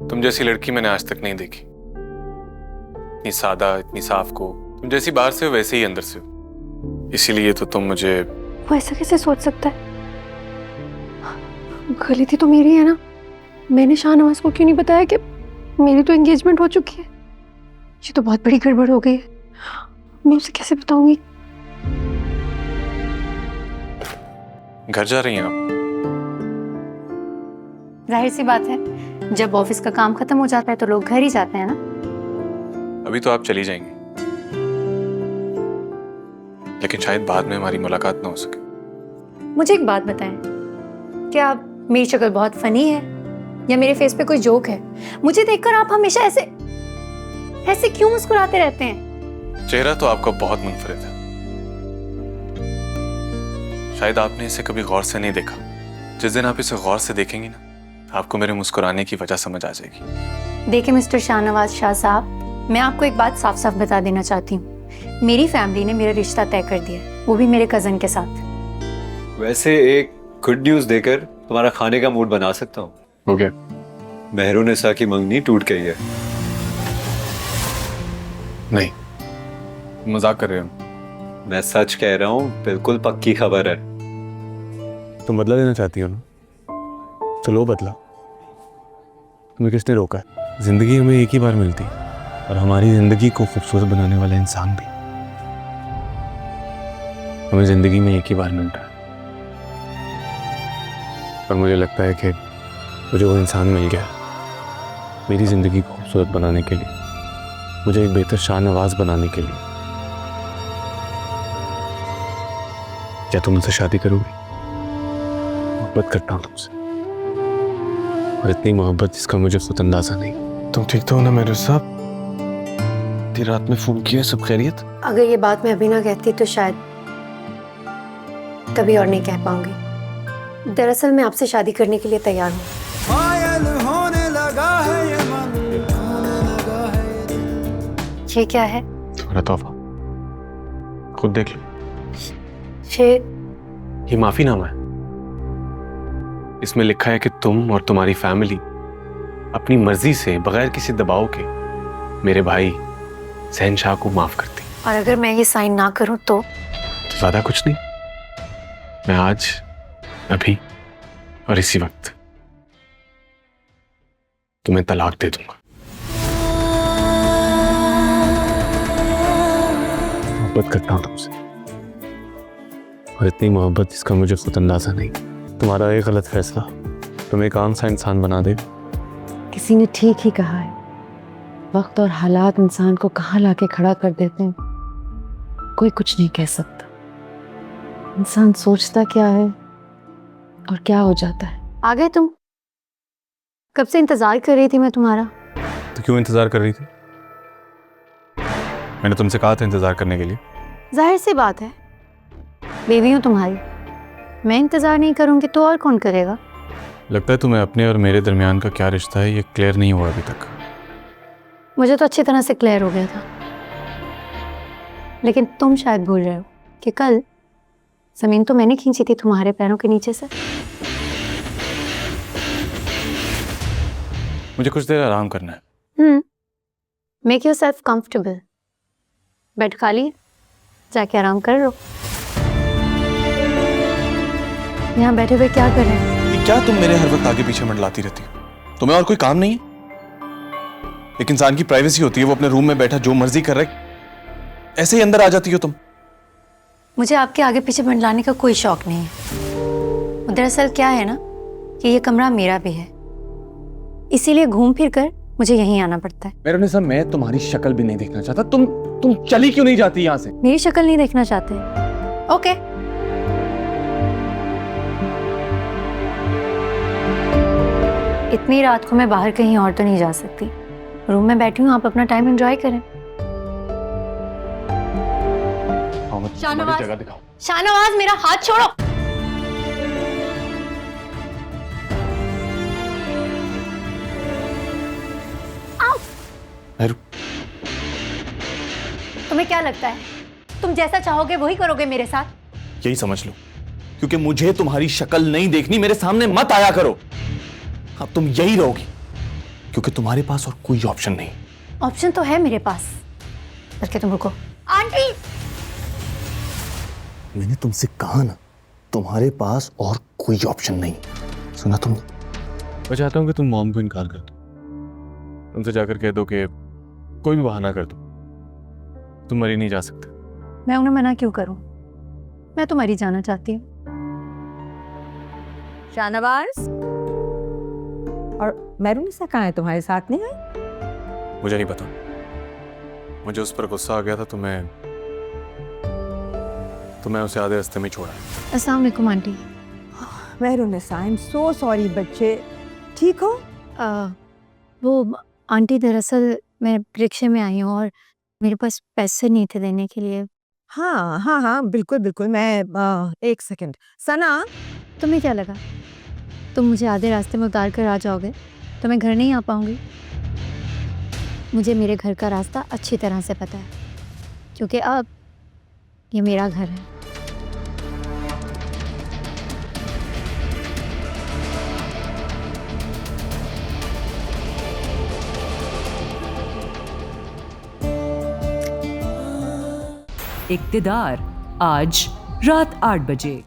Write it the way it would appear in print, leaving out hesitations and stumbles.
तुम जैसी लड़की मैंने आज तक नहीं देखी। इतनी सादा, इतनी साफ को। तुम जैसी बाहर से हो वैसे ही अंदर से हो। इसीलिए तो तुम मुझे। वो ऐसा कैसे सोच सकता है? गलती तो मेरी है ना। मैंने शाहनवाज को क्यों नहीं बताया कि मेरी तो एंगेजमेंट हो चुकी है? ये तो बहुत बड़ी गड़बड़ हो गई है। मैं उसे कैसे बताऊंगी? घर जा रही हैं आप? जाहिर सी बात है, जब ऑफिस का काम खत्म हो जाता है तो लोग घर ही जाते हैं ना। अभी तो आप चली जाएंगी, लेकिन शायद बाद में हमारी मुलाकात ना हो सके। मुझे एक बात बताएं, क्या मेरी शक्ल बहुत फनी है या मेरे फेस पे कोई जोक है? मुझे देखकर आप हमेशा ऐसे ऐसे क्यों मुस्कुराते रहते हैं? चेहरा तो आपका बहुत मुनफरिद है। शायद आपने इसे कभी गौर से नहीं देखा। जिस दिन आप इसे गौर से देखेंगी ना, आपको मेरे मुस्कुराने की वजह समझ आ जाएगी। देखिए मिस्टर शाहनवाज शाह साहब, मैं आपको एक बात साफ साफ बता देना चाहती हूँ। मेरी फैमिली ने मेरा रिश्ता तय कर दिया है, वो भी मेरे कजन के साथ। वैसे एक गुड न्यूज देकर तुम्हारा खाने का मूड बना सकता हूँ। हो गया? मेहरुनिसा की मंगनी टूट गई है। नहीं, मजाक कर रहे हो? मैं सच कह रहा हूँ, बिल्कुल पक्की खबर है। तुम बदला देना चाहती हो ना, तो लो बदला। तुम्हें किसने रोका है? जिंदगी हमें एक ही बार मिलती है, और हमारी जिंदगी को खूबसूरत बनाने वाला इंसान भी हमें जिंदगी में एक ही बार मिलता है। और मुझे लगता है कि मुझे वो इंसान मिल गया मेरी जिंदगी को खूबसूरत बनाने के लिए, मुझे एक बेहतर शाहनवाज बनाने के लिए। क्या तुम मुझसे शादी करोगी? मोहब्बत करता हूँ तुमसे, और इतनी मोहब्बत जिसका मुझे खुद अंदाजा नहीं। तुम ठीक तो हो ना मेरे साहब? इतनी रात में फोन किया, सब खैरियत? अगर ये बात मैं अभी ना कहती तो शायद कभी और नहीं कह पाऊंगी। दरअसल मैं आपसे शादी करने के लिए तैयार हूँ। ये क्या है? तुम्हारा तोहफा, खुद देख लो। ये माफीनामा है। इसमें लिखा है कि तुम और तुम्हारी फैमिली अपनी मर्जी से, बगैर किसी दबाव के, मेरे भाई शहनशाह को माफ करती। और अगर मैं ये साइन ना करूं तो ज्यादा कुछ नहीं, मैं आज, अभी और इसी वक्त तुम्हें तलाक दे दूंगा। मोहब्बत करता हूं तुमसे, और इतनी मोहब्बत जिसका मुझे खुद अंदाजा नहीं। तुम्हारा एक गलत फैसला तुम्हें एक आम सा इंसान बना दे। किसी ने ठीक ही कहा है, वक्त और हालात इंसान को कहाँ लाके खड़ा कर देते हैं, कोई कुछ नहीं कह सकता। इंसान सोचता क्या है और क्या हो जाता है। आ गए तुम? कब से इंतजार कर रही थी मैं तुम्हारा। तो क्यों इंतजार कर रही थी? मैंने तुमसे कहा था इंतजार करने के लिए। जाहिर सी बात है, बेबी हूँ तुम्हारी, मैं इंतजार नहीं करूंगी तो और कौन करेगा? लगता है तुम्हें अपने और मेरे दरमियान का क्या रिश्ता है ये क्लियर नहीं हुआ अभी तक। मुझे तो अच्छी तरह से क्लियर हो गया था, लेकिन तुम शायद भूल रहे हो कि कल जमीन तो मैंने खींची थी तुम्हारे पैरों के नीचे से। मुझे कुछ देर आराम करना है। Make yourself comfortable. बेड खाली है, जाके आराम कर लो। यहाँ बैठे हुए क्या कर रहे हैं? ये क्या तुम मेरे हर वक्त आगे पीछे मंडलाती रहती हो? तुम्हें और कोई काम नहीं है? एक इंसान की प्राइवेसी होती है, वो अपने रूम में बैठा जो मर्जी कर रहा है, ऐसे ही अंदर आ जाती हो तुम। मुझे आपके आगे पीछे मंडलाने का कोई शौक नहीं है। दरअसल क्या है ना कि ये कमरा मेरा भी है, इसीलिए घूम फिर कर मुझे यहीं आना पड़ता है। मेहरुनिसा, मैं तुम्हारी शक्ल भी नहीं देखना चाहता। तुम चली क्यों नहीं जाती यहाँ से? मेरी शक्ल नहीं देखना चाहते? ओके। इतनी रात को मैं बाहर कहीं और तो नहीं जा सकती, रूम में बैठी हूँ, आप अपना टाइम एंजॉय करें। शाहनवाज, जगह दिखाओ। शाहनवाज मेरा हाथ छोड़ो। तुम्हें क्या लगता है तुम जैसा चाहोगे वही करोगे मेरे साथ? यही समझ लो, क्योंकि मुझे तुम्हारी शक्ल नहीं देखनी, मेरे सामने मत आया करो। अब तुम यही रहोगी क्योंकि तुम्हारे पास और कोई ऑप्शन नहीं। ऑप्शन तो है मेरे पास, बल्कि तुम रुको। आंटी, मैंने तुमसे कहा ना, तुम्हारे पास और कोई ऑप्शन नहीं। सुना तुमने? मैं चाहता हूं कि तुम मॉम को इनकार कर दो। उनसे जाकर कह दो कि कोई भी बहाना कर दो, तुम मरी नहीं जा सकते। मैं उन्हें मना क्यों करूं? मैं तो मरी जाना चाहती हूँ। शाहनवाज और मैरूनिसा कहाँ है? तुम्हारे साथ नहीं है? मुझे नहीं पता, मुझे उस पर गुस्सा आ गया था तो मैं उसे आधे रास्ते में छोड़ा। अस्सलाम वालेकुम aunty. Mehrunnisa, I am so sorry बच्चे, ठीक हो? वो आंटी, दरअसल मैं रिक्शे में आई हूँ और मेरे पास पैसे नहीं थे देने के लिए। हाँ हाँ हाँ, बिल्कुल बिल्कुल। मैं एक सेकंड। सना, तुम्हें क्या लगा तुम मुझे आधे रास्ते में उतार कर आ जाओगे तो मैं घर नहीं आ पाऊंगी? मुझे मेरे घर का रास्ता अच्छी तरह से पता है, क्योंकि अब ये मेरा घर है। इक्तिदार आज रात 8 बजे।